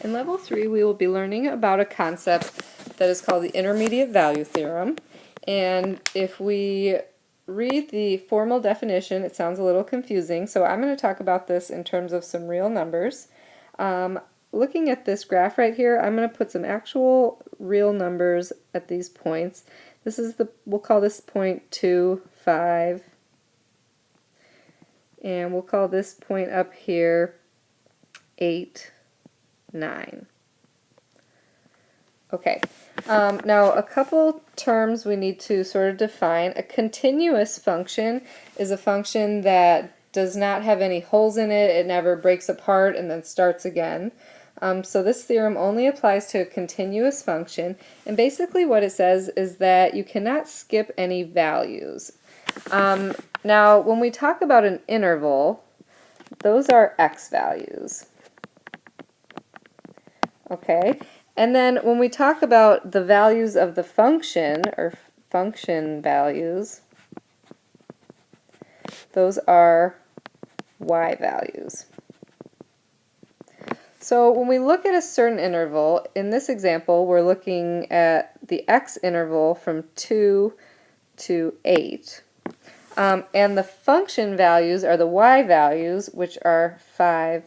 In Level 3, we will be learning about a concept that is called the intermediate value theorem. And if we read the formal definition, it sounds a little confusing, so I'm going to talk about this in terms of some real numbers. Looking at this graph right here, I'm going to put some actual real numbers at these points. This is we'll call this point 2, 5, and we'll call this point up here 8, 9. Okay, now a couple terms we need to sort of define. A continuous function is a function that does not have any holes in it, it never breaks apart and then starts again. So this theorem only applies to a continuous function, and basically what it says is that you cannot skip any values. Now when we talk about an interval, those are x values. Okay, and then when we talk about the values of the function, or function values, those are y values. So when we look at a certain interval, in this example we're looking at the x interval from 2 to 8. And the function values are the y values, which are 5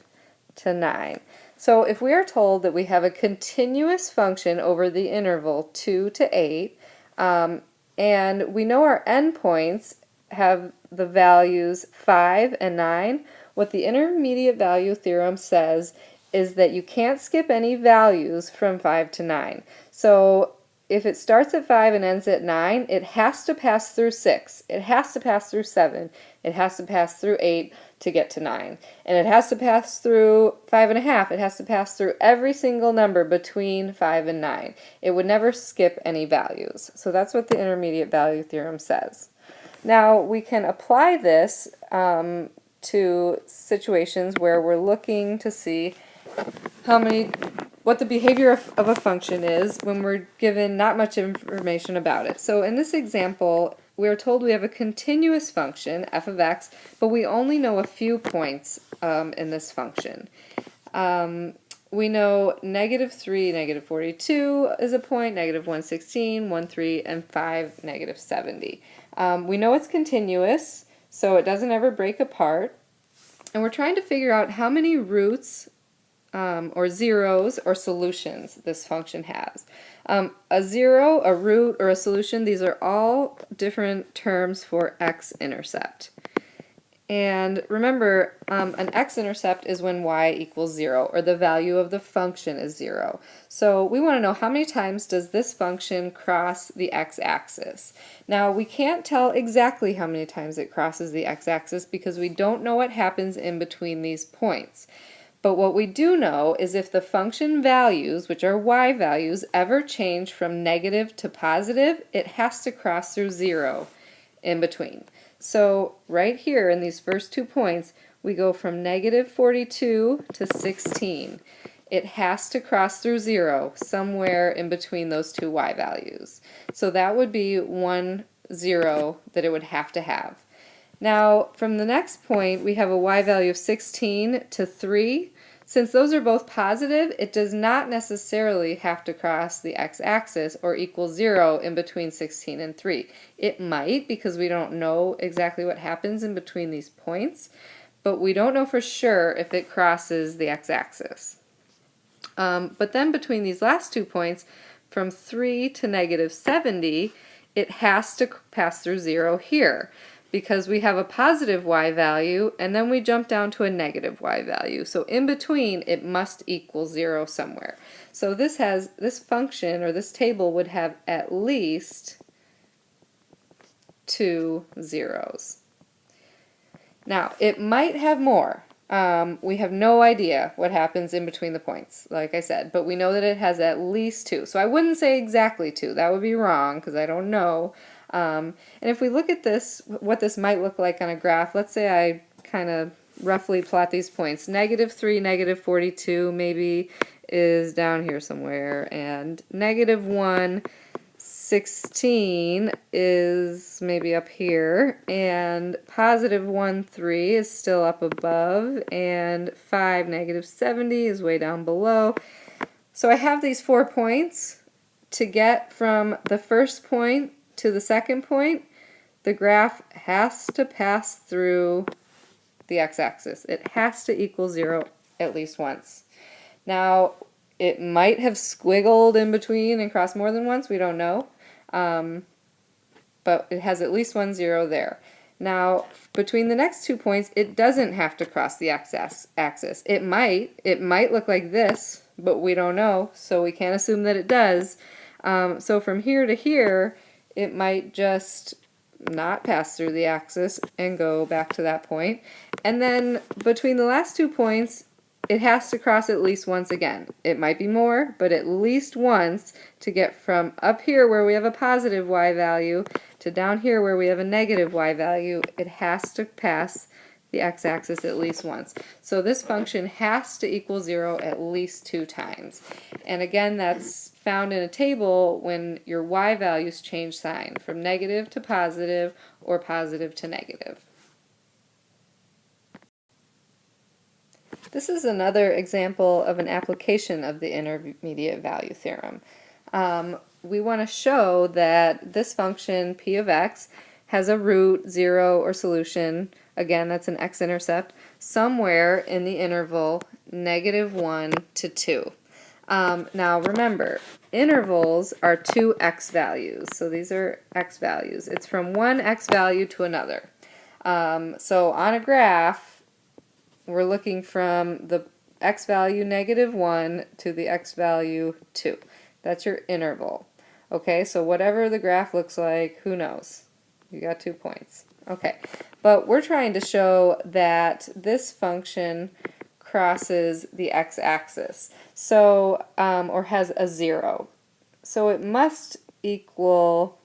to 9. So if we are told that we have a continuous function over the interval 2 to 8, and we know our endpoints have the values 5 and 9, what the intermediate value theorem says is that you can't skip any values from 5 to 9. So if it starts at 5 and ends at 9, it has to pass through 6, it has to pass through 7, it has to pass through 8 to get to 9. And it has to pass through 5.5, it has to pass through every single number between 5 and 9. It would never skip any values. So that's what the intermediate value theorem says. Now we can apply this to situations where we're looking to see what the behavior of a function is when we're given not much information about it. So in this example, we are told we have a continuous function, f of x, but we only know a few points in this function. We know -3, -42 is a point, -116, 1,3, and 5, -70. We know it's continuous, so it doesn't ever break apart. And we're trying to figure out how many roots or zeros or solutions this function has. A zero, a root, or a solution, these are all different terms for x-intercept. And remember, an x-intercept is when y equals 0, or the value of the function is 0. So we want to know how many times does this function cross the x-axis. Now we can't tell exactly how many times it crosses the x-axis because we don't know what happens in between these points. But what we do know is if the function values, which are y values, ever change from negative to positive, it has to cross through 0 in between. So right here in these first 2 points, we go from -42 to 16. It has to cross through 0 somewhere in between those 2 y values. So that would be 1, 0 that it would have to have. Now, from the next point, we have a y value of 16 to 3. Since those are both positive, it does not necessarily have to cross the x-axis or equal 0 in between 16 and 3. It might, because we don't know exactly what happens in between these points, but we don't know for sure if it crosses the x-axis. But then between these last 2 points, from 3 to -70, it has to pass through 0 here, because we have a positive y value and then we jump down to a negative y value. So in between it must equal 0 somewhere. So this function, or this table, would have at least 2 zeros. Now it might have more. We have no idea what happens in between the points, like I said, but we know that it has at least 2. So I wouldn't say exactly 2. That would be wrong because I don't know. And if we look at this, what this might look like on a graph, let's say I kind of roughly plot these points. -3, -42 maybe is down here somewhere, and -1, 16 is maybe up here, and positive 1, 3 is still up above, and 5, negative 70 is way down below. So I have these 4 points. To get from the first point to the second point, the graph has to pass through the x-axis. It has to equal 0 at least once. Now, it might have squiggled in between and crossed more than once, we don't know. But it has at least 1 0 there. Now, between the next 2 points, it doesn't have to cross the x-axis. It might look like this, but we don't know, so we can't assume that it does. So from here to here, it might just not pass through the axis and go back to that point. And then between the last 2 points, it has to cross at least once again. It might be more, but at least once to get from up here where we have a positive y value to down here where we have a negative y value. It has to pass the x-axis at least once. So this function has to equal 0 at least 2 times. And again, that's found in a table when your y values change sign from negative to positive or positive to negative. This is another example of an application of the intermediate value theorem. We want to show that this function p of x has a root, 0, or solution, again that's an x-intercept, somewhere in the interval -1 to 2. Now remember, intervals are 2 x values, so these are x values. It's from one x value to another. So on a graph, we're looking from the x value -1 to the x value 2. That's your interval. Okay, so whatever the graph looks like, who knows? You got 2 points. Okay, but we're trying to show that this function crosses the x-axis, so or has a 0. So it must equal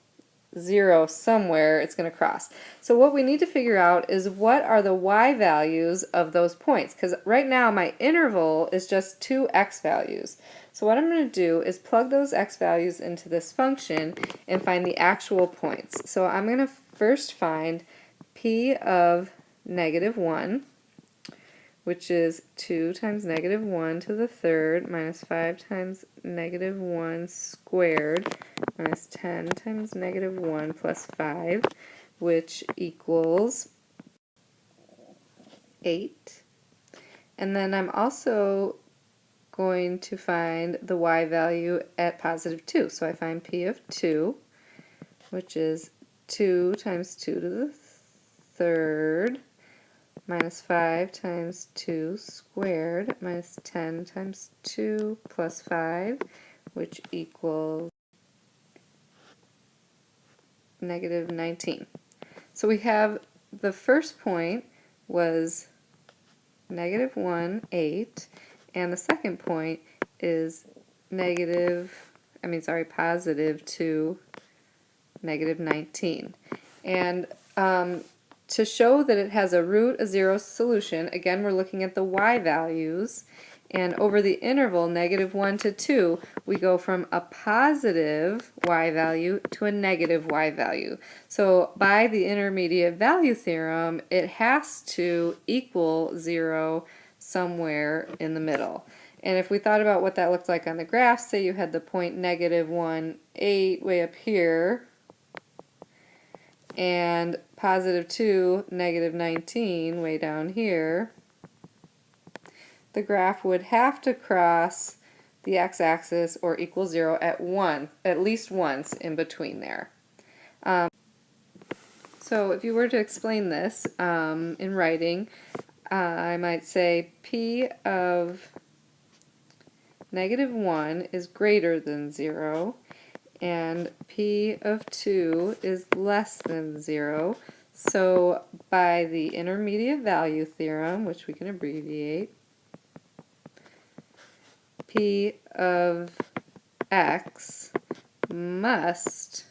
0 somewhere it's going to cross. So what we need to figure out is what are the y values of those points, because right now my interval is just 2 x values. So what I'm going to do is plug those x values into this function and find the actual points. So I'm going to first find p of -1, which is 2 times -1 to the third minus 5 times -1 squared minus 10 times -1 plus 5, which equals 8. And then I'm also going to find the y value at +2. So I find p of 2, which is 2 times 2 to the third minus 5 times 2 squared minus 10 times 2 plus 5, which equals -19. So we have the first point was -1, 8, and the second point is +2, -19. And to show that it has a root, a 0 solution, again we're looking at the y values, and over the interval -1 to 2 we go from a positive y value to a negative y value. So by the intermediate value theorem it has to equal 0 somewhere in the middle. And if we thought about what that looked like on the graph, say you had the point -1, 8 way up here, and +2, -19 way down here, the graph would have to cross the x-axis or equal 0 at least once in between there. So if you were to explain this in writing, I might say p of -1 is greater than 0, and p of 2 is less than 0. So by the intermediate value theorem, which we can abbreviate, p of x must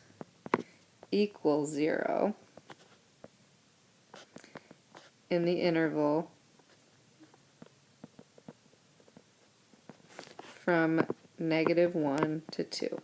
equal 0 in the interval from -1 to 2.